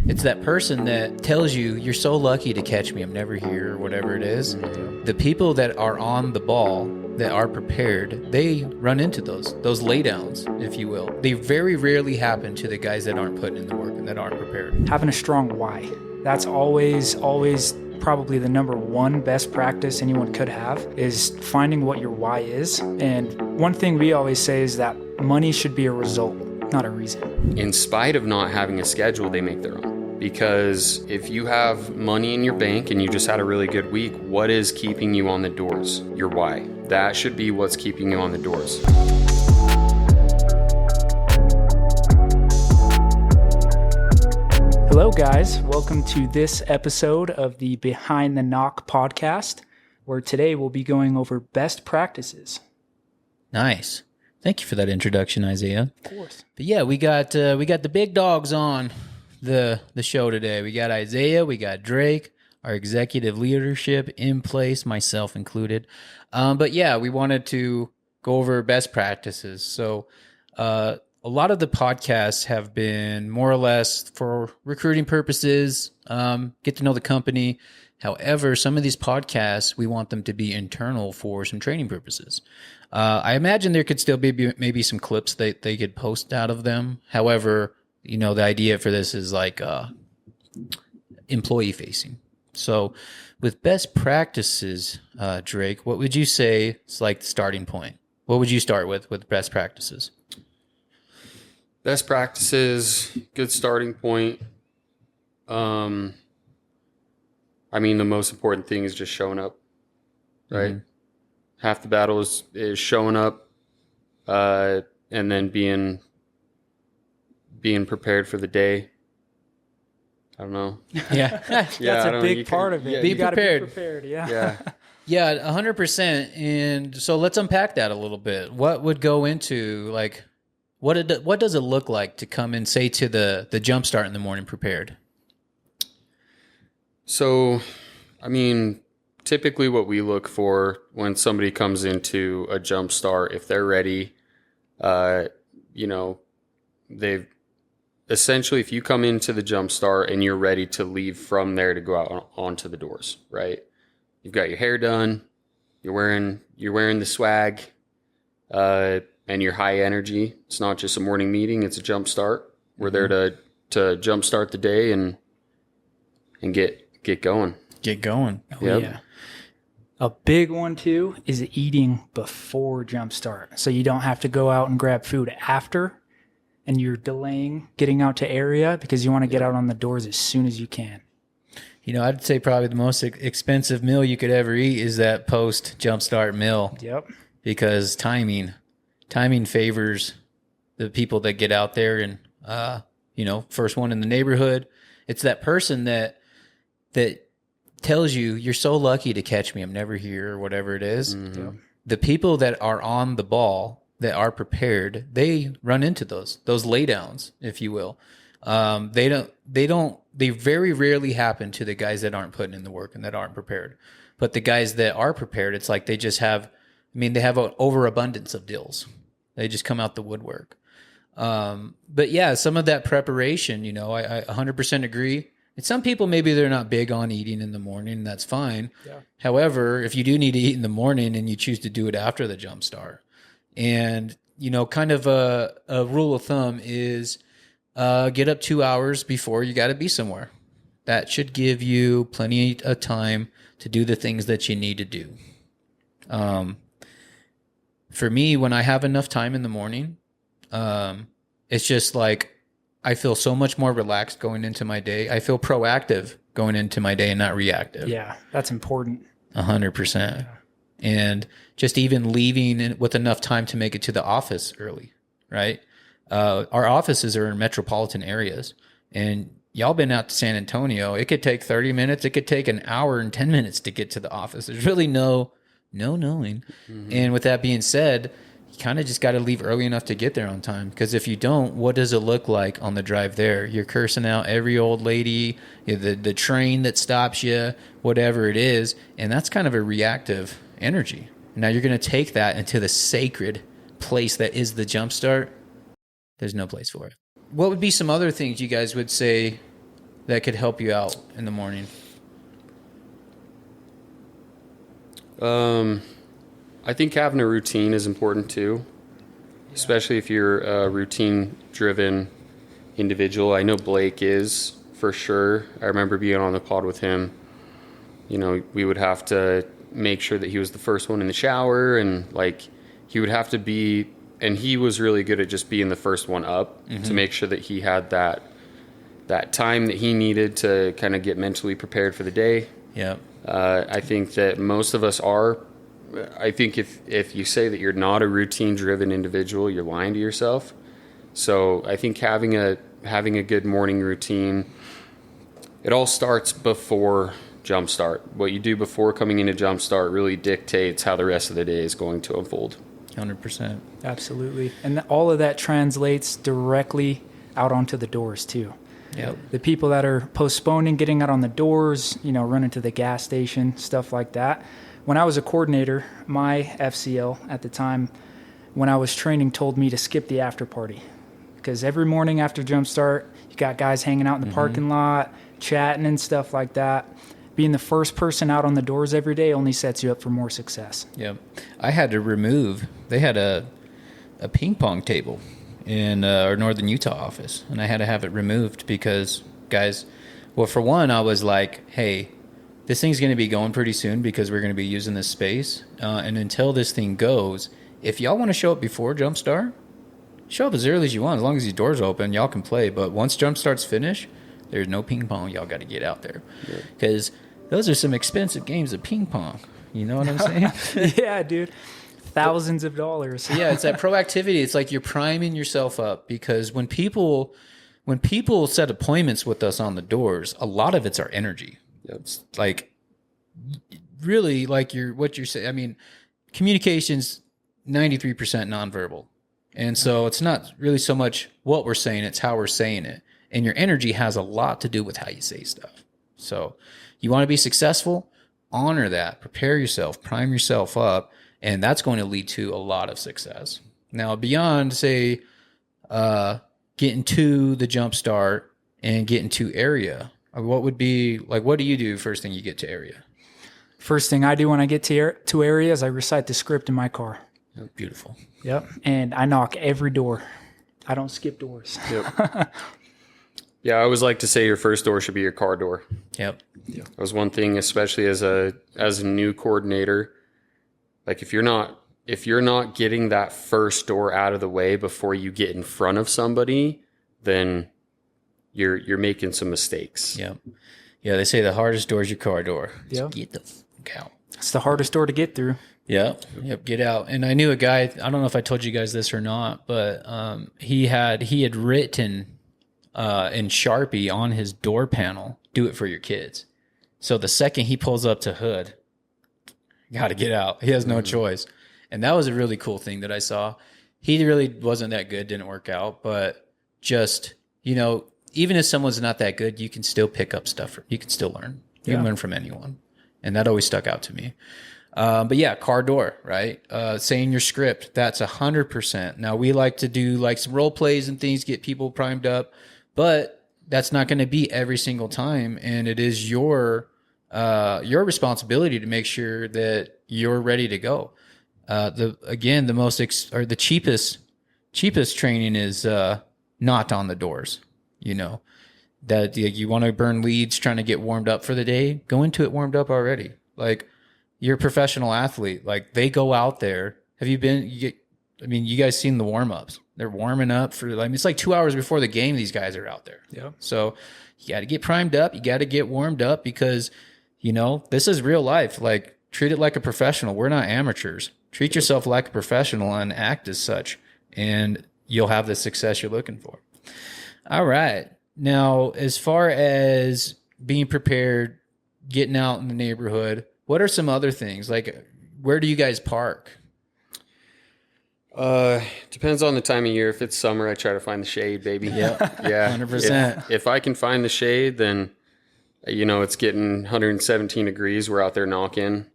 It's that person that tells you, you're so lucky to catch me, I'm never here, or whatever it is. The people that are on the ball, that are prepared, they run into those laydowns, if you will. They very rarely happen to the guys that aren't putting in the work and that aren't prepared. Having a strong why. That's always probably the number one best practice anyone could have, is finding what your why is. And one thing we always say is that money should be a result, not a reason. In spite of not having a schedule, they make their own. Because if you have money in your bank and you just had a really good week, what is keeping you on the doors? Your why. That should be what's keeping you on the doors. Hello guys, welcome to this episode of the Behind the Knock podcast, where today we'll be going over best practices. Nice. Thank you for that introduction, Isaiah. Of course. But yeah, we got the big dogs on the show today. We got Isaiah, we got Drake, our executive leadership in place, myself included. But yeah, we wanted to go over best practices. So a lot of the podcasts have been more or less for recruiting purposes, get to know the company. However, some of these podcasts, we want them to be internal for some training purposes. I imagine there could still be maybe some clips that they could post out of them. However, you know, the idea for this is like employee facing. So with best practices, Drake, what would you say is like the starting point? What would you start with best practices? Best practices, good starting point. I mean, the most important thing is just showing up, right? Mm-hmm. Half the battle is showing up, and then being prepared for the day. I don't know. Yeah. That's a big part of it. Yeah, be prepared. Be prepared. Yeah. Yeah. Yeah, 100%. And so let's unpack that a little bit. What would go into, like, what does it look like to come and say to the jump start in the morning prepared? So, I mean, typically what we look for when somebody comes into a jump start, if they're ready, they've essentially, if you come into the jump start and you're ready to leave from there to go out onto the doors, right? You've got your hair done, you're wearing the swag, and you're high energy. It's not just a morning meeting, it's a jump start. We're there to jump start the day and get going. Get going. Oh, yep. Yeah. A big one too is eating before jump start. So you don't have to go out and grab food after and you're delaying getting out to area because you want to get out on the doors as soon as you can. You know, I'd say probably the most expensive meal you could ever eat is that post jump start meal. Yep. Because timing favors the people that get out there and, first one in the neighborhood. It's that person that tells you, you're so lucky to catch me, I'm never here, or whatever it is. Mm-hmm. Yep. The people that are on the ball, that are prepared, they run into those laydowns, if you will. They very rarely happen to the guys that aren't putting in the work and that aren't prepared. But the guys that are prepared, it's like they just have, they have an overabundance of deals. They just come out the woodwork. But yeah, some of that preparation, I 100% agree. And some people, maybe they're not big on eating in the morning. That's fine. Yeah. However, if you do need to eat in the morning and you choose to do it after the jump start, and, kind of a rule of thumb is get up 2 hours before you got to be somewhere. That should give you plenty of time to do the things that you need to do. For me, when I have enough time in the morning, it's just like I feel so much more relaxed going into my day. I feel proactive going into my day and not reactive. Yeah, that's important. 100%. Yeah. And just even leaving with enough time to make it to the office early, right? Our offices are in metropolitan areas, and y'all been out to San Antonio. It could take 30 minutes. It could take an hour and 10 minutes to get to the office. There's really no knowing. Mm-hmm. And with that being said, you kind of just got to leave early enough to get there on time. Because if you don't, what does it look like on the drive there? You're cursing out every old lady, the train that stops you, whatever it is. And that's kind of a reactive energy. Now you're going to take that into the sacred place that is the jump start. There's no place for it. What would be some other things you guys would say that could help you out in the morning? I think having a routine is important too, especially if you're a routine-driven individual. I know Blake is for sure. I remember being on the pod with him. You know, we would have to make sure that he was the first one in the shower, and like he would have to be, and he was really good at just being the first one up to make sure that he had that time that he needed to kind of get mentally prepared for the day. Yeah. I think that most of us are. I think if you say that you're not a routine-driven individual, you're lying to yourself. So I think having a good morning routine, it all starts before Jumpstart. What you do before coming into Jumpstart really dictates how the rest of the day is going to unfold. 100%. Absolutely. And all of that translates directly out onto the doors too. Yep. The people that are postponing getting out on the doors, you know, running to the gas station, stuff like that. When I was a coordinator, my FCL at the time, when I was training, told me to skip the after party. Because every morning after Jumpstart, you got guys hanging out in the parking lot, chatting and stuff like that. Being the first person out on the doors every day only sets you up for more success. Yep. I had to remove, they had a ping pong table in our Northern Utah office, and I had to have it removed because guys, well, for one, I was like, hey, this thing's going to be going pretty soon because we're going to be using this space. And until this thing goes, if y'all want to show up before Jumpstart, show up as early as you want. As long as these doors open, y'all can play. But once Jumpstart's finished, there's no ping pong. Y'all got to get out there. Because those are some expensive games of ping pong. You know what I'm saying? Yeah, dude. Thousands of dollars. Yeah, it's that proactivity. It's like you're priming yourself up because when people set appointments with us on the doors, a lot of it's our energy. It's like really like what you're saying. I mean, communication's 93% nonverbal. And so it's not really so much what we're saying, it's how we're saying it. And your energy has a lot to do with how you say stuff. So you want to be successful, honor that, prepare yourself, prime yourself up, and that's going to lead to a lot of success. Now, beyond, say, getting to the jump start and getting to area, what would be, like, what do you do first thing you get to area? First thing I do when I get to area is I recite the script in my car. Oh, beautiful. Yep. And I knock every door. I don't skip doors. Yep. Yeah, I always like to say your first door should be your car door. Yep. That was one thing, especially as a new coordinator. Like if you're not getting that first door out of the way before you get in front of somebody, then you're making some mistakes. Yep. Yeah, they say the hardest door is your car door. Yep. Get the fuck out. It's the hardest door to get through. Yep, get out. And I knew a guy, I don't know if I told you guys this or not, but he had written in Sharpie on his door panel, do it for your kids. So the second he pulls up to hood, got to get out. He has no choice. And that was a really cool thing that I saw. He really wasn't that good, didn't work out, but just, you know, even if someone's not that good, you can still pick up stuff. You can still learn. You can learn from anyone. And that always stuck out to me. But yeah, car door, right? Saying your script, that's 100%. Now we like to do like some role plays and things, get people primed up, but that's not going to be every single time. And it is your responsibility to make sure that you're ready to go. The cheapest training is, not on the doors, you know, that you want to burn leads trying to get warmed up for the day, go into it warmed up already. Like, you're a professional athlete. Like, they go out there. Have you been? You guys seen the warm ups? They're warming up for. I mean, it's like 2 hours before the game. These guys are out there. Yeah. So you got to get primed up. You got to get warmed up because, you know, this is real life. Like, treat it like a professional. We're not amateurs. Treat yourself like a professional and act as such, and you'll have the success you're looking for. All right. Now, as far as being prepared, getting out in the neighborhood, what are some other things? Like, where do you guys park? Depends on the time of year. If it's summer, I try to find the shade, baby. Yeah. 100%. If I can find the shade, then, you know, it's getting 117 degrees. We're out there knocking.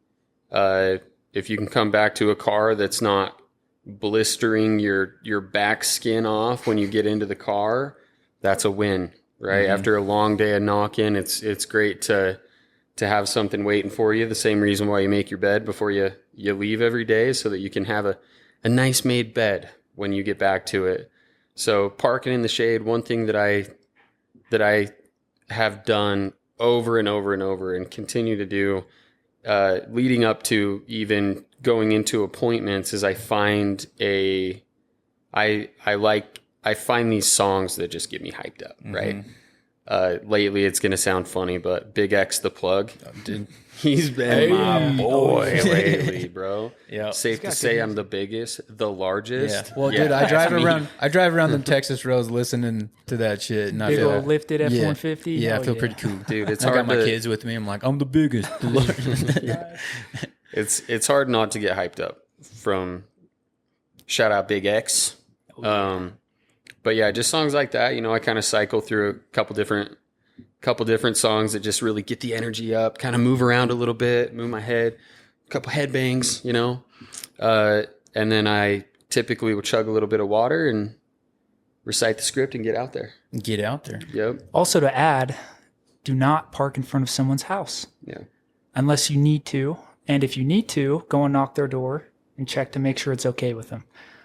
If you can come back to a car that's not blistering your back skin off when you get into the car, that's a win. right? After a long day of knocking, it's great to have something waiting for you. The same reason why you make your bed before you leave every day, so that you can have a nice made bed when you get back to it. So parking in the shade, one thing that I have done over and over and over and continue to do, leading up to even going into appointments, is I find I find these songs that just get me hyped up, right? Lately, it's going to sound funny, but Big X the Plug, he's been my boy lately, bro. Yeah, safe to say I'm the biggest, the largest. Yeah. Well, dude, I drive around them Texas roads listening to that shit, and I Big feel old lifted F-150. Yeah, I feel pretty cool, dude. It's I hard got my kids with me. I'm like, I'm the biggest. It's hard not to get hyped up from. Shout out Big X. But yeah, just songs like that. I kind of cycle through a couple different songs that just really get the energy up. Kind of move around a little bit, move my head, a couple head bangs. And then I typically will chug a little bit of water and recite the script and get out there. Get out there. Yep. Also, to add, do not park in front of someone's house. Yeah. Unless you need to. And if you need to, go and knock their door and check to make sure it's okay with them.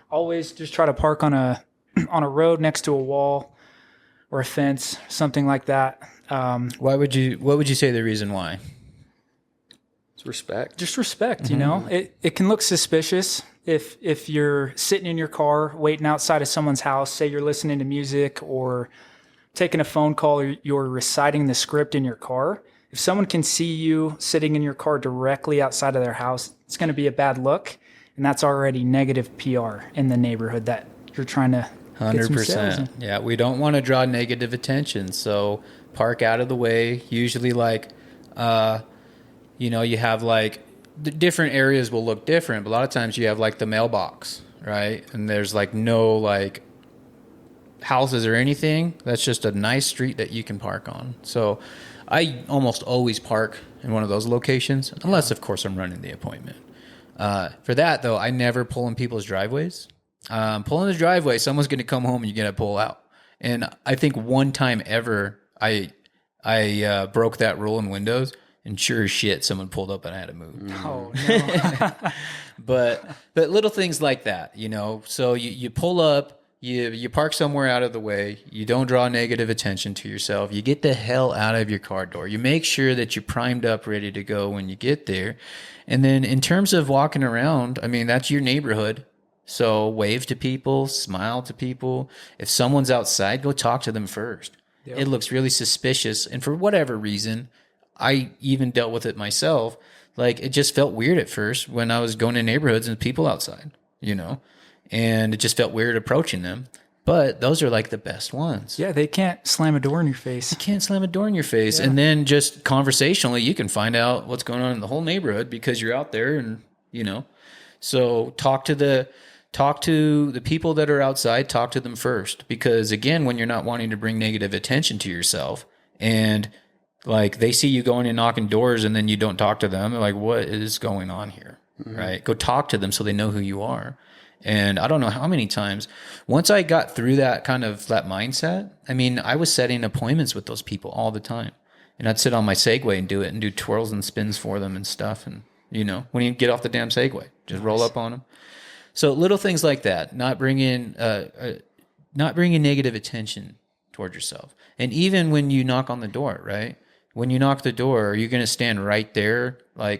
Always just try to park on a road next to a wall or a fence, something like that. What would you say the reason why? It's respect. Just respect, It can look suspicious if you're sitting in your car waiting outside of someone's house, say you're listening to music or taking a phone call, or you're reciting the script in your car. If someone can see you sitting in your car directly outside of their house, it's going to be a bad look, and that's already negative PR in the neighborhood that you're trying to 100%. Yeah, we don't want to draw negative attention, so park out of the way. Usually, you have the different areas will look different, but a lot of times you have the mailbox, right? And there's no houses or anything. That's just a nice street that you can park on. So I almost always park in one of those locations, unless of course I'm running the appointment. For that though, I never pull in people's driveways. Pull in the driveway, someone's going to come home and you're going to pull out. And I think one time ever I broke that rule in Windows, and sure as shit, someone pulled up and I had to move. Oh, no. But little things like that, so you pull up, you park somewhere out of the way, you don't draw negative attention to yourself, you get the hell out of your car door, you make sure that you're primed up, ready to go when you get there. And then in terms of walking around, I mean, that's your neighborhood. So wave to people, smile to people. If someone's outside, go talk to them first. Yep. It looks really suspicious. And for whatever reason, I even dealt with it myself. It just felt weird at first when I was going to neighborhoods and people outside, and it just felt weird approaching them. But those are the best ones. Yeah, they can't slam a door in your face. You can't slam a door in your face. Yeah. And then just conversationally, you can find out what's going on in the whole neighborhood because you're out there and, So talk to the people that are outside, talk to them first. Because again, when you're not wanting to bring negative attention to yourself and they see you going and knocking doors and then you don't talk to them, they're like, what is going on here? Mm-hmm. Right? Go talk to them so they know who you are. And I don't know how many times, once I got through that mindset, I mean, I was setting appointments with those people all the time. And I'd sit on my Segway and do it and do twirls and spins for them and stuff. And, when you get off the damn Segway, just roll up on them. So little things like that, not bringing negative attention toward yourself. And even when you knock on the door, right? When you knock the door, are you going to stand right there, a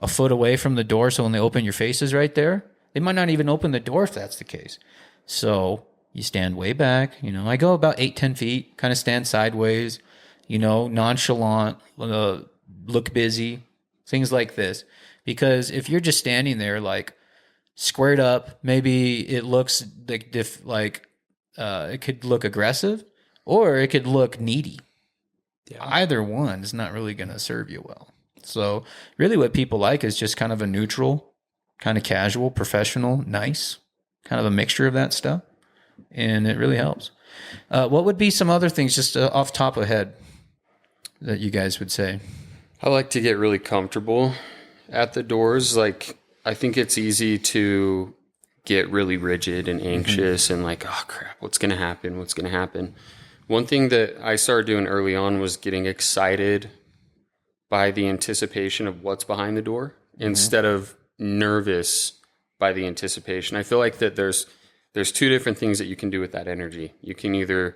foot away from the door so when they open, your face is right there? They might not even open the door if that's the case. So you stand way back. I go about 8-10 feet, kind of stand sideways, nonchalant, look busy, things like this. Because if you're just standing there squared up, maybe it looks it could look aggressive or it could look needy. Yeah. Either one is not really going to serve you well. So really what people like is just kind of a neutral, kind of casual, professional, nice, kind of a mixture of that stuff. And it really helps. What would be some other things just off top of head that you guys would say? I like to get really comfortable at the doors. I think it's easy to get really rigid and anxious and oh crap, what's going to happen? One thing that I started doing early on was getting excited by the anticipation of what's behind the door instead of nervous by the anticipation. I feel like that there's two different things that you can do with that energy. You can either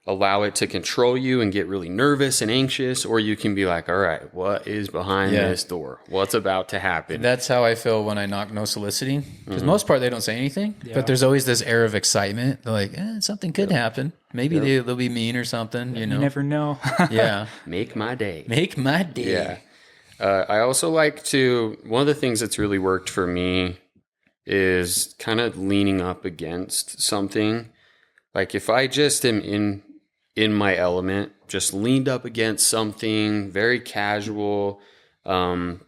allow it to control you and get really nervous and anxious, or you can be like, all right, what is behind this door? What's about to happen? That's how I feel when I knock no soliciting. Because most part, they don't say anything, but there's always this air of excitement. They're like, something could happen. Maybe they'll be mean or something, you know? You never know. Yeah. Make my day. Make my day. Yeah. I also like to, one of the things that's really worked for me is kind of leaning up against something. Like if I just am in my element, just leaned up against something, very casual, not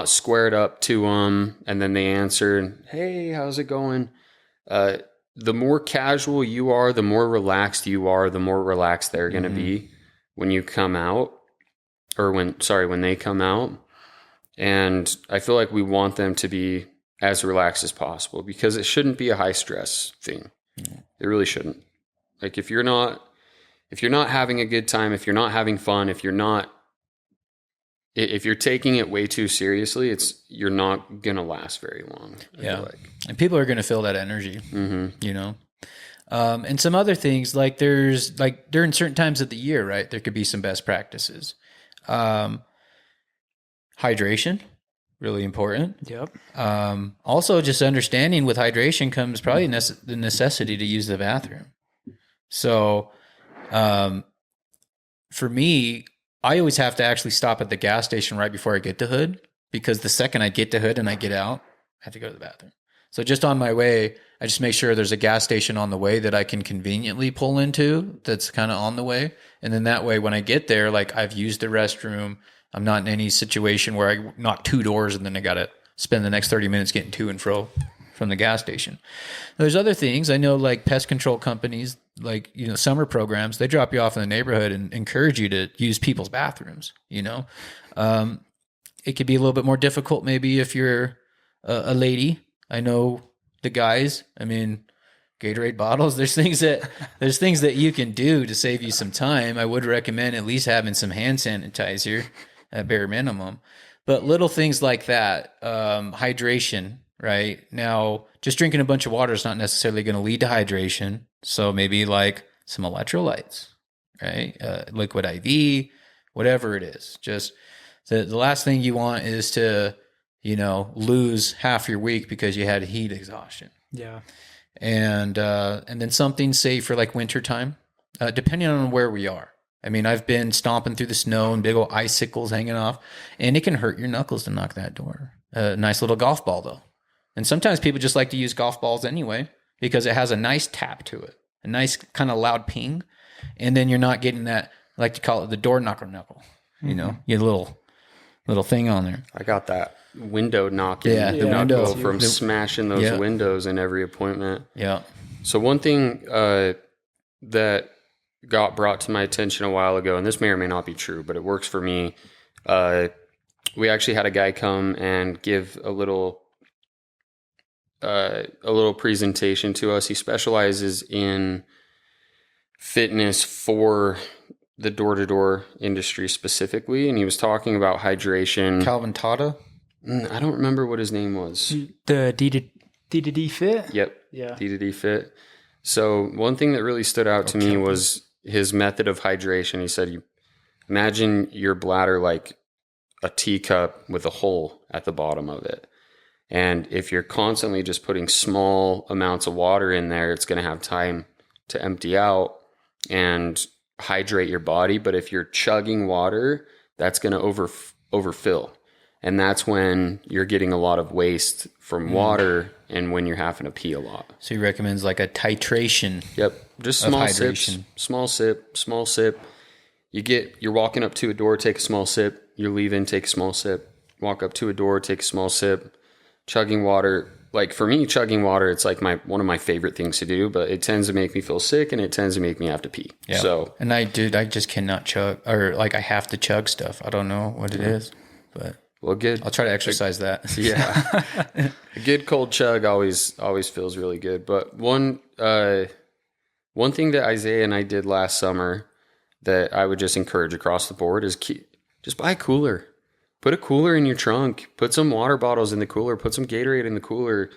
squared up to them, and then they answer, hey, how's it going? The more casual you are, the more relaxed you are, the more relaxed they're going to be when you come out, or when they come out. And I feel like we want them to be as relaxed as possible, because it shouldn't be a high stress thing. It really shouldn't. Like if you're not having a good time, if you're not having fun, if you're taking it way too seriously, you're not gonna last very long. I feel like. And people are gonna feel that energy, you know. And some other things, like there's like during certain times of the year, right? There could be some best practices. Hydration, really important. Yep. Also, just understanding with hydration comes probably the necessity to use the bathroom. So, for me, I always have to actually stop at the gas station right before I get to Hood, because the second I get to Hood and I get out, I have to go to the bathroom. So just on my way, I just make sure there's a gas station on the way that I can conveniently pull into that's kind of on the way. And then that way, when I get there, like I've used the restroom, I'm not in any situation where I knock 2 doors and then I got to spend the next 30 minutes getting to and fro from the gas station. There's other things. I know, like pest control companies, like, summer programs, they drop you off in the neighborhood and encourage you to use people's bathrooms, It could be a little bit more difficult maybe if you're a lady. I know the guys, Gatorade bottles, there's things that you can do to save you some time. I would recommend at least having some hand sanitizer at bare minimum. But little things like that, hydration, right? Now, just drinking a bunch of water is not necessarily going to lead to hydration. So maybe like some electrolytes, right? Liquid IV, whatever it is. Just the last thing you want is to, lose half your week because you had heat exhaustion. Yeah. And then something safe for like wintertime, depending on where we are. I've been stomping through the snow and big old icicles hanging off, and it can hurt your knuckles to knock that door. A nice little golf ball though. And sometimes people just like to use golf balls anyway, because it has a nice tap to it, a nice kind of loud ping. And then you're not getting that, I like to call it the door knocker knuckle, you get a little thing on there. I got that window knocking the knuckle window from smashing those windows in every appointment. Yeah. So one thing that got brought to my attention a while ago, and this may or may not be true, but it works for me. We actually had a guy come and give a little presentation to us. He specializes in fitness for the door-to-door industry specifically, and he was talking about hydration. Calvin Tata? I don't remember what his name was. The D Fit? Yep. Yeah. D Fit. So one thing that really stood out to me was his method of hydration. He said, you imagine your bladder like a teacup with a hole at the bottom of it. And if you're constantly just putting small amounts of water in there, it's going to have time to empty out and hydrate your body. But if you're chugging water, that's going to overfill. And that's when you're getting a lot of waste from water and when you're having to pee a lot. So he recommends like a titration. Yep. Just small sips, small sip. You're walking up to a door, take a small sip. You're leaving, take a small sip. Walk up to a door, take a small sip. Chugging water. Like for me, chugging water, it's like one of my favorite things to do, but it tends to make me feel sick and it tends to make me have to pee. Yeah. So, and I just cannot chug, or like I have to chug stuff. I don't know what it is, but good. I'll try to exercise that. Yeah. A good cold chug always feels really good. But one One thing that Isaiah and I did last summer that I would just encourage across the board is just buy a cooler. Put a cooler in your trunk. Put some water bottles in the cooler. Put some Gatorade in the cooler.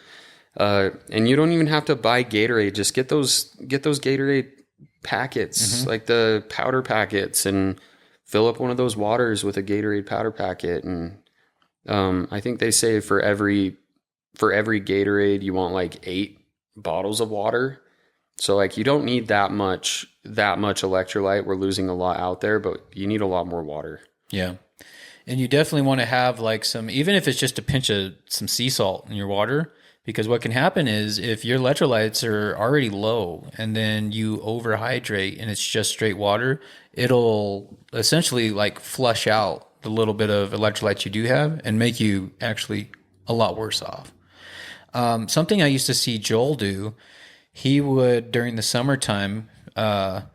And you don't even have to buy Gatorade. Just get those Gatorade packets, like the powder packets, and fill up one of those waters with a Gatorade powder packet. And I think they say for every Gatorade, you want like 8 bottles of water. So like you don't need that much electrolyte. We're losing a lot out there, but you need a lot more water. Yeah. And you definitely want to have like some, even if it's just a pinch of some sea salt in your water, because what can happen is if your electrolytes are already low and then you overhydrate and it's just straight water, it'll essentially like flush out the little bit of electrolytes you do have and make you actually a lot worse off. Something I used to see Joel do, he would during the summertime,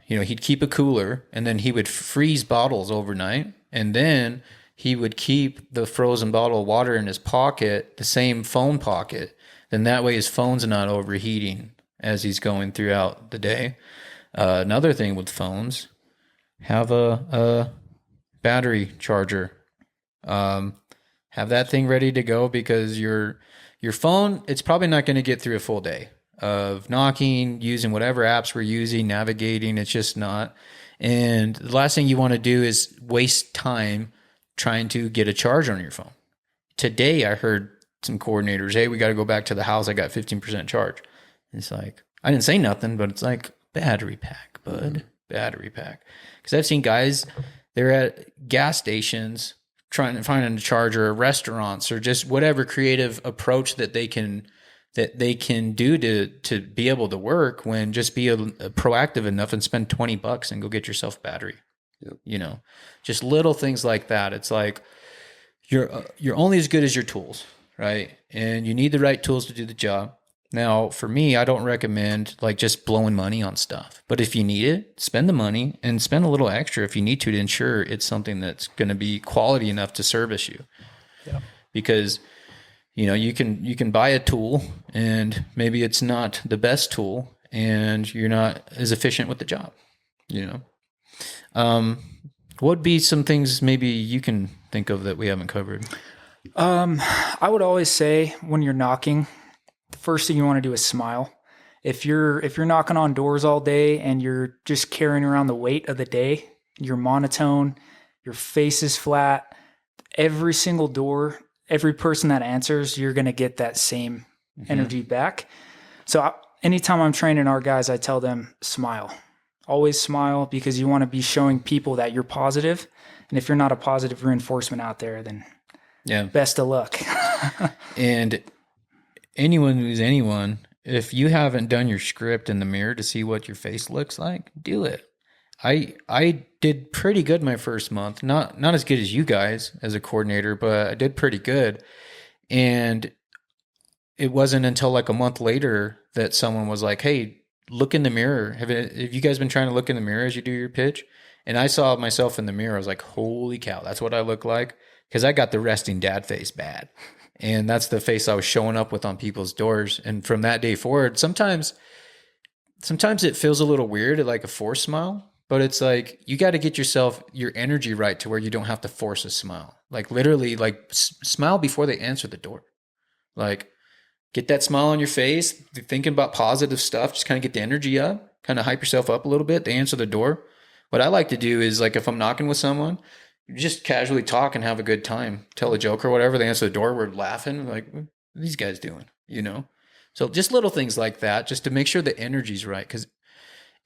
he'd keep a cooler and then he would freeze bottles overnight, and then he would keep the frozen bottle of water in his pocket, the same phone pocket. Then that way his phone's not overheating as he's going throughout the day. Another thing with phones, have a battery charger. Have that thing ready to go, because your phone, it's probably not going to get through a full day of knocking, using whatever apps we're using, navigating. It's just not. And the last thing you want to do is waste time trying to get a charge on your phone. Today I heard some coordinators, hey, we got to go back to the house. I got 15% charge. It's like, I didn't say nothing, but it's like, battery pack, bud, battery pack. Because I've seen guys, they're at gas stations trying to find a charger, or restaurants, or just whatever creative approach that they can do to be able to work, when just be proactive enough and spend $20 and go get yourself a battery. Yep. Just little things like that. It's like you're only as good as your tools, right? And you need the right tools to do the job. Now, for me, I don't recommend like just blowing money on stuff. But if you need it, spend the money and spend a little extra if you need to ensure it's something that's going to be quality enough to service you. Yeah. Because you can buy a tool and maybe it's not the best tool and you're not as efficient with the job. What would be some things maybe you can think of that we haven't covered? I would always say when you're knocking, the first thing you want to do is smile. If you're knocking on doors all day and you're just carrying around the weight of the day, you're monotone, your face is flat, every single door, every person that answers, you're going to get that same energy back. So anytime I'm training our guys, I tell them smile. Always smile, because you want to be showing people that you're positive. And if you're not a positive reinforcement out there, then best of luck. And anyone who's anyone, if you haven't done your script in the mirror to see what your face looks like, do it. I did pretty good my first month. Not as good as you guys as a coordinator, but I did pretty good. And it wasn't until like a month later that someone was like, hey, look in the mirror. Have you guys been trying to look in the mirror as you do your pitch? And I saw myself in the mirror. I was like, holy cow, that's what I look like. Because I got the resting dad face bad. And that's the face I was showing up with on people's doors. And from that day forward, sometimes it feels a little weird, like a forced smile. But it's like, you got to get your energy right to where you don't have to force a smile. Like literally, like smile before they answer the door. Like get that smile on your face, thinking about positive stuff, just kind of get the energy up, kind of hype yourself up a little bit. They answer the door. What I like to do is like, if I'm knocking with someone, just casually talk and have a good time, tell a joke or whatever. They answer the door, we're laughing. Like, what are these guys doing? So just little things like that, just to make sure the energy's right. Because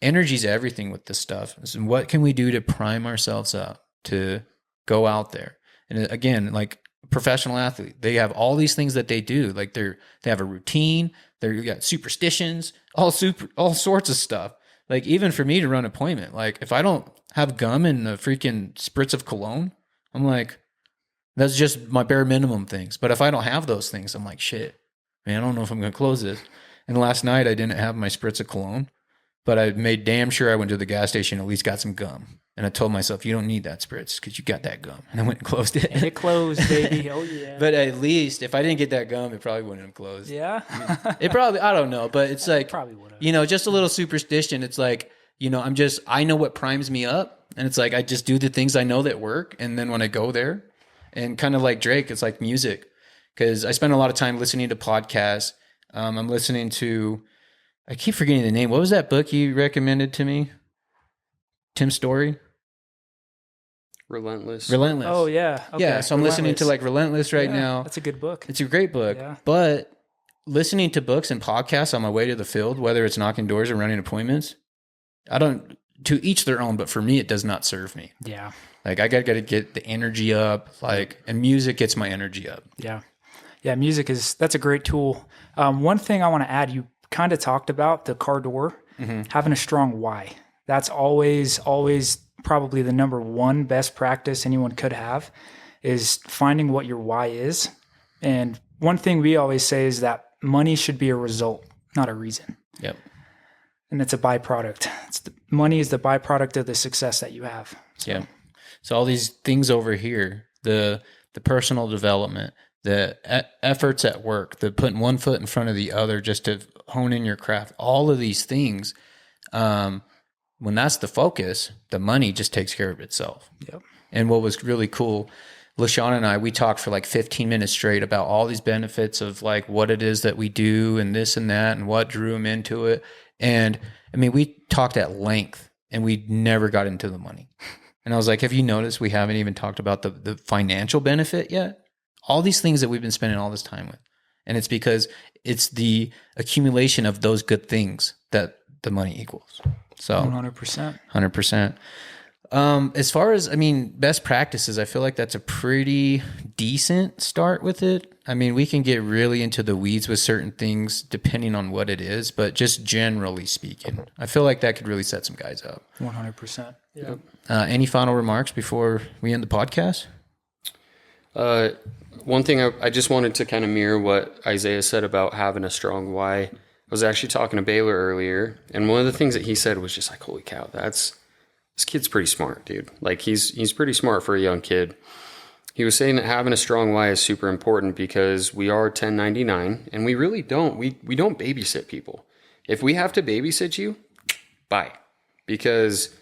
energy's everything with this stuff. So what can we do to prime ourselves up to go out there? And again, like a professional athlete, they have all these things that they do. Like they have a routine, they got superstitions, all sorts of stuff. Like even for me to run an appointment, like if I don't have gum and a freaking spritz of cologne, I'm like, that's just my bare minimum things. But if I don't have those things, I'm like, shit, man, I don't know if I'm going to close this. And last night I didn't have my spritz of cologne. but I made damn sure I went to the gas station and at least got some gum. And I told myself, you don't need that spritz because you got that gum. And I went and closed it. And it closed, baby. Oh, yeah. But at least if I didn't get that gum, it probably wouldn't have closed. Yeah. It probably, I don't know, but it's like, probably would have. you know, just a little superstition. It's like, you know, I know what primes me up. And it's like, I just do the things I know that work. And then when I go there, and kind of like Drake, it's like music. Because I spend a lot of time listening to podcasts. I'm listening to, I keep forgetting the name. What was that book you recommended to me? Tim Story? Relentless. Oh, yeah. Okay. Yeah, so I'm listening to like Relentless right now. That's a good book. It's a great book. Yeah. But listening to books and podcasts on my way to the field, whether it's knocking doors or running appointments, to each their own, but for me, it does not serve me. Yeah. Like I got to get the energy up, and music gets my energy up. Yeah. Yeah, that's a great tool. One thing I want to add, you kind of talked about the car door, having a strong why. That's always probably the number one best practice anyone could have, is finding what your why is. And one thing we always say is that money should be a result, not a reason. Yep. And it's a byproduct. Money is the byproduct of the success that you have. So. Yeah. So all these things over here, the personal development, the efforts at work, the putting one foot in front of the other just to hone in your craft, all of these things, when that's the focus, the money just takes care of itself. Yep. And what was really cool, LaShawn and I, we talked for like 15 minutes straight about all these benefits of like what it is that we do and this and that and what drew him into it. And I mean, we talked at length and we never got into the money. And I was like, have you noticed we haven't even talked about the financial benefit yet? All these things that we've been spending all this time with. And it's because it's the accumulation of those good things that the money equals. So 100%. 100%. As far as, best practices, I feel like that's a pretty decent start with it. I mean, we can get really into the weeds with certain things depending on what it is, but just generally speaking, I feel like that could really set some guys up. 100%. Yeah. Any final remarks before we end the podcast? One thing I just wanted to kind of mirror what Isaiah said about having a strong why. I was actually talking to Baylor earlier, and one of the things that he said was just like, holy cow, this kid's pretty smart, dude. Like he's pretty smart for a young kid. He was saying that having a strong why is super important because we are 1099 and we really don't, we don't babysit people. If we have to babysit you, bye. Because,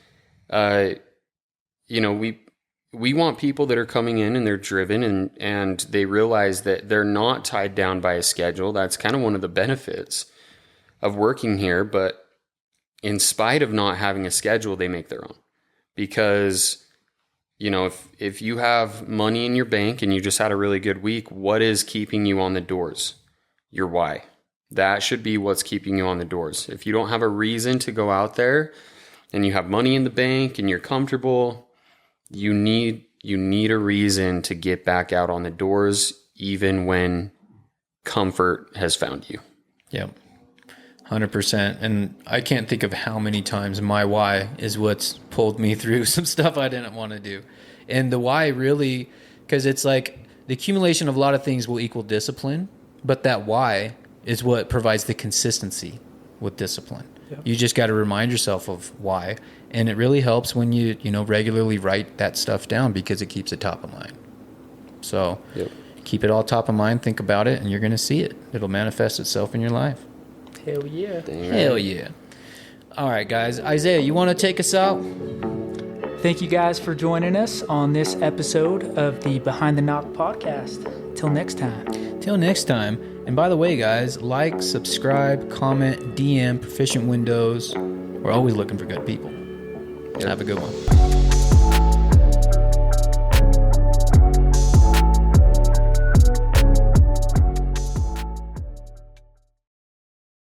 we want people that are coming in and they're driven and they realize that they're not tied down by a schedule. That's kind of one of the benefits of working here. But in spite of not having a schedule, they make their own. Because, if you have money in your bank and you just had a really good week, what is keeping you on the doors? Your why. That should be what's keeping you on the doors. If you don't have a reason to go out there and you have money in the bank and you're comfortable, you need a reason to get back out on the doors, even when comfort has found you. Yep. 100%. And I can't think of how many times my why is what's pulled me through some stuff I didn't want to do. And the why really, because it's like the accumulation of a lot of things will equal discipline, but that why is what provides the consistency with discipline. Yep. You just got to remind yourself of why. And it really helps when you regularly write that stuff down because it keeps it top of mind. So Keep it all top of mind, think about it, and you're going to see it. It'll manifest itself in your life. Hell yeah. Hell yeah. All right, guys. Isaiah, you want to take us out? Thank you guys for joining us on this episode of the Behind the Knock podcast. Till next time. Till next time. And by the way, guys, like, subscribe, comment, DM, Proficient Windows. We're always looking for good people. Have a good one.